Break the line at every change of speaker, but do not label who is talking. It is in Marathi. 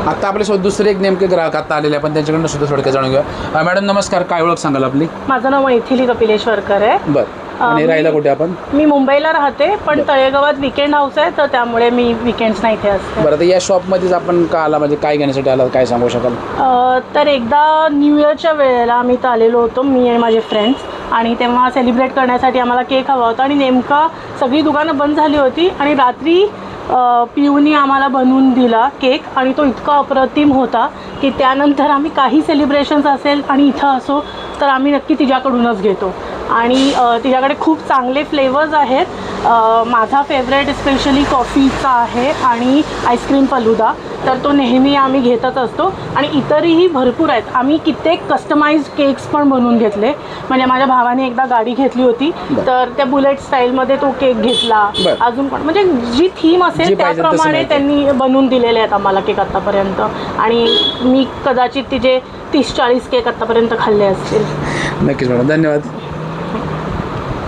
आता आपल्यासोबत दुसरे एक नेमके ग्राहक आता आलेले आपण त्यांच्याकडनं सुद्धा थोडक्यात जाणून घेऊया. मॅडम नमस्कार, काय ओळख सांगाल आपली?
माझं नाव मैथिली कपिलेश्वरकर आहे.
बरं, आणि राहिला कुठे आपण?
मी मुंबईला राहते, पण तळेगावात विकेंड हाऊस आहे, तर त्यामुळे मी विकेंड्सना इथे असते.
बरं, तर या शॉपमध्येच आपण का आला, म्हणजे काय घेण्यासाठी आला, काय सांगू शकाल?
तर एकदा न्यू इयरच्या वेळेला आम्ही इथं आलेलो होतो, मी आणि माझे फ्रेंड्स, आणि तेव्हा सेलिब्रेट करण्यासाठी आम्हाला केक हवा होता आणि नेमका सगळी दुकानं बंद झाली होती आणि रात्री पिऊनी आम्हाला बनवून दिला केक आणि तो इतका अप्रतिम होता की त्यानंतर आम्ही काही सेलिब्रेशन्स असेल आणि इथं असो तर आम्ही नक्की तिच्याकडूनच घेतो. आणि तिच्याकडे खूप चांगले फ्लेवर्स आहेत. माझा फेवरेट स्पेशली कॉफीचा आहे आणि आईस्क्रीम फलुदा, तर तो नेहमी आम्ही घेतच असतो. आणि इतरही भरपूर आहेत. आम्ही कित्येक कस्टमाइज्ड केक्स पण बनवून घेतले. म्हणजे माझ्या भावाने एकदा गाडी घेतली होती, तर त्या बुलेट स्टाईलमध्ये तो केक घेतला. अजून पण म्हणजे जी थीम असेल त्याप्रमाणे त्यांनी बनवून दिलेले आहेत आम्हाला केक आत्तापर्यंत. आणि मी कदाचित तिचे 30-40 केक आत्तापर्यंत खाल्ले असतील.
नक्कीच मॅडम, धन्यवाद.